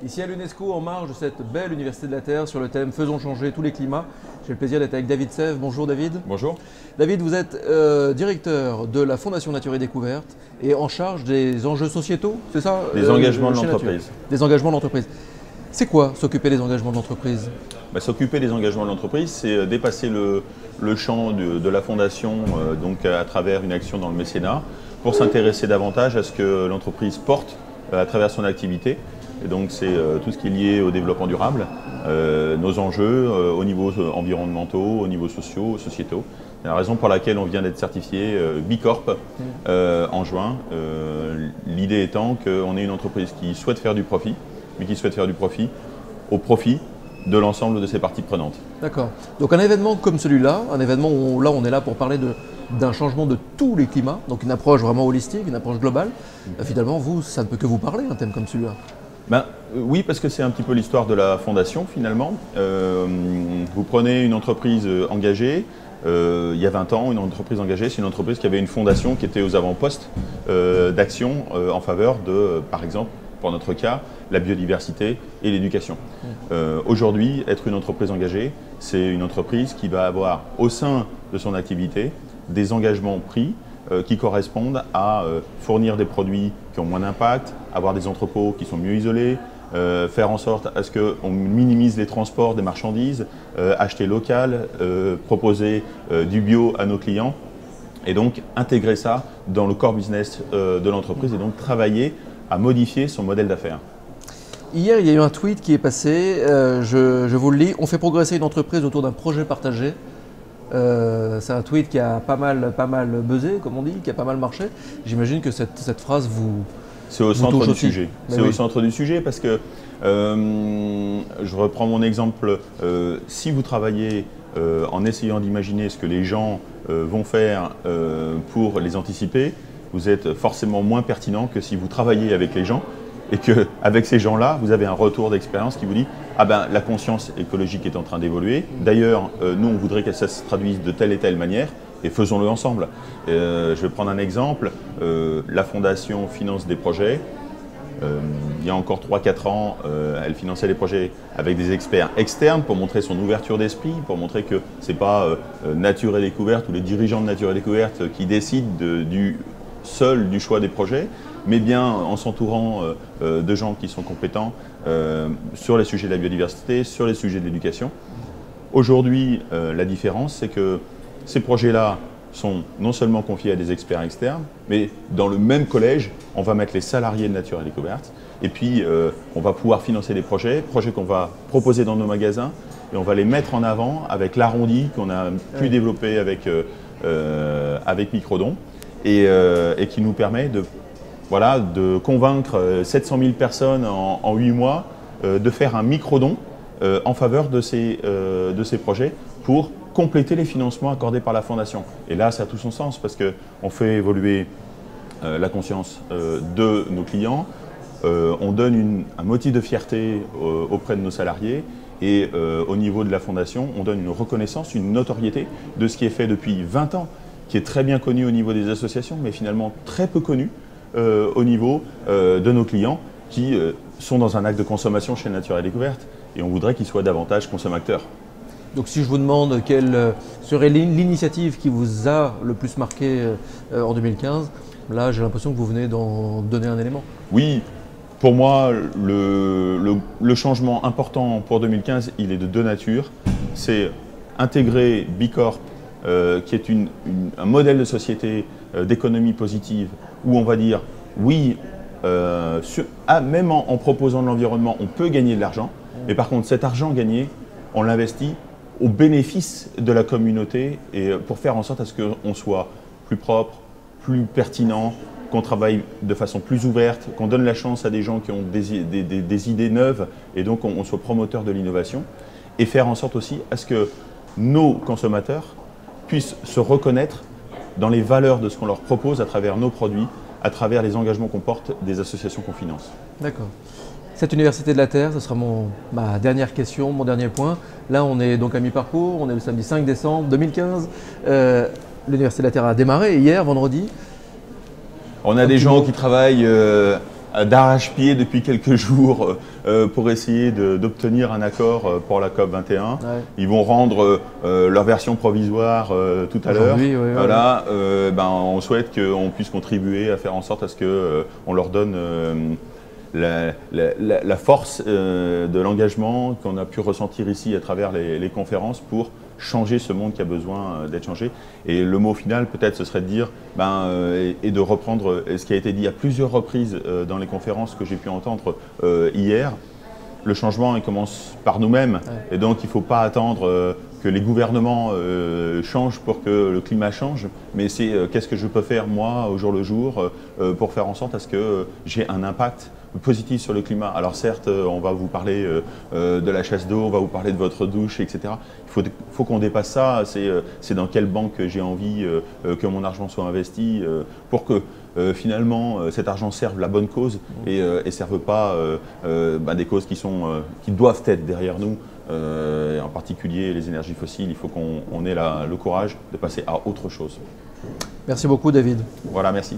Ici à l'UNESCO, en marge de cette belle Université de la Terre, sur le thème Faisons changer tous les climats. J'ai le plaisir d'être avec David Sèvres. Bonjour David. Bonjour. David, vous êtes directeur de la Fondation Nature et Découverte et en charge des enjeux sociétaux, c'est ça? Des engagements de l'entreprise. Des engagements de l'entreprise. C'est quoi s'occuper des engagements de l'entreprise? S'occuper des engagements de l'entreprise, c'est dépasser le champ de la Fondation donc à travers une action dans le mécénat pour s'intéresser davantage à ce que l'entreprise porte à travers son activité. Et donc c'est tout ce qui est lié au développement durable, nos enjeux au niveau environnementaux, au niveau sociétaux. C'est la raison pour laquelle on vient d'être certifié Bicorp en juin. L'idée étant qu'on est une entreprise qui souhaite faire du profit, mais qui souhaite faire du profit au profit de l'ensemble de ses parties prenantes. D'accord. Donc un événement comme celui-là, un événement où là on est là pour parler d'un changement de tous les climats, donc une approche vraiment holistique, une approche globale. Finalement, vous, ça ne peut que vous parler, un thème comme celui-là. Oui, parce que c'est un petit peu l'histoire de la Fondation finalement. Vous prenez une entreprise engagée, il y a 20 ans, une entreprise engagée, c'est une entreprise qui avait une fondation qui était aux avant-postes d'action en faveur de, par exemple, pour notre cas, la biodiversité et l'éducation. Aujourd'hui, être une entreprise engagée, c'est une entreprise qui va avoir au sein de son activité des engagements pris qui correspondent à fournir des produits qui ont moins d'impact, avoir des entrepôts qui sont mieux isolés, faire en sorte à ce qu'on minimise les transports des marchandises, acheter local, proposer du bio à nos clients et donc intégrer ça dans le core business de l'entreprise et donc travailler à modifier son modèle d'affaires. Hier, il y a eu un tweet qui est passé, je vous le lis, on fait progresser une entreprise autour d'un projet partagé. C'est un tweet qui a pas mal buzzé, comme on dit, qui a pas mal marché. J'imagine que cette phrase vous... C'est au centre du sujet. C'est au centre du sujet parce que, je reprends mon exemple, si vous travaillez en essayant d'imaginer ce que les gens vont faire pour les anticiper, vous êtes forcément moins pertinent que si vous travaillez avec les gens et qu'avec ces gens-là, vous avez un retour d'expérience qui vous dit « Ah ben, la conscience écologique est en train d'évoluer. D'ailleurs, nous, on voudrait que ça se traduise de telle et telle manière et faisons-le ensemble. » Je vais prendre un exemple. La Fondation finance des projets. Il y a encore 3-4 ans, elle finançait les projets avec des experts externes pour montrer son ouverture d'esprit, pour montrer que ce n'est pas Nature et Découverte ou les dirigeants de Nature et Découverte qui décident du choix des projets, mais bien en s'entourant de gens qui sont compétents sur les sujets de la biodiversité, sur les sujets de l'éducation. Aujourd'hui, la différence, c'est que ces projets-là sont non seulement confiés à des experts externes, mais dans le même collège, on va mettre les salariés de Nature et Découverte, et puis on va pouvoir financer des projets qu'on va proposer dans nos magasins, et on va les mettre en avant avec l'arrondi qu'on a pu développer avec Microdon, et qui nous permet de convaincre 700 000 personnes en 8 mois de faire un microdon en faveur de ces projets pour compléter les financements accordés par la Fondation. Et là, ça a tout son sens parce qu'on fait évoluer la conscience de nos clients, on donne un motif de fierté auprès de nos salariés et au niveau de la Fondation, on donne une reconnaissance, une notoriété de ce qui est fait depuis 20 ans, qui est très bien connu au niveau des associations, mais finalement très peu connu au niveau de nos clients qui sont dans un acte de consommation chez Nature et Découverte et on voudrait qu'ils soient davantage consommateurs. Donc si je vous demande quelle serait l'initiative qui vous a le plus marqué en 2015, là j'ai l'impression que vous venez d'en donner un élément. Oui, pour moi le changement important pour 2015, il est de deux natures. C'est intégrer Bicorp qui est un modèle de société d'économie positive où on va dire oui, même en proposant de l'environnement, on peut gagner de l'argent, mais par contre cet argent gagné, on l'investit au bénéfice de la communauté et pour faire en sorte à ce qu'on soit plus propre, plus pertinent, qu'on travaille de façon plus ouverte, qu'on donne la chance à des gens qui ont des idées neuves et donc on soit promoteur de l'innovation et faire en sorte aussi à ce que nos consommateurs puissent se reconnaître dans les valeurs de ce qu'on leur propose à travers nos produits, à travers les engagements qu'on porte des associations qu'on finance. D'accord. Cette Université de la Terre, ce sera ma dernière question, mon dernier point. Là, on est donc à mi-parcours, on est le samedi 5 décembre 2015. L'Université de la Terre a démarré hier, vendredi. On a des gens qui travaillent d'arrache-pied depuis quelques jours pour essayer d'obtenir un accord pour la COP 21. Ouais. Ils vont rendre leur version provisoire tout à l'heure. Voilà, on souhaite qu'on puisse contribuer à faire en sorte à ce qu'on leur donne la force de l'engagement qu'on a pu ressentir ici à travers les conférences pour changer ce monde qui a besoin d'être changé. Et le mot final, peut-être, ce serait de dire, et de reprendre ce qui a été dit à plusieurs reprises dans les conférences que j'ai pu entendre hier. Le changement, il commence par nous-mêmes. Ouais. Et donc, il ne faut pas attendre que les gouvernements changent pour que le climat change. Mais c'est qu'est-ce que je peux faire, moi, au jour le jour, pour faire en sorte à ce que j'ai un impact positif sur le climat. Alors certes, on va vous parler de la chasse d'eau, on va vous parler de votre douche, etc. Il faut qu'on dépasse ça. C'est dans quelle banque j'ai envie que mon argent soit investi pour que finalement cet argent serve la bonne cause et ne serve pas des causes qui doivent être derrière nous. En particulier les énergies fossiles. Il faut qu'on ait le courage de passer à autre chose. Merci beaucoup, David. Voilà, merci.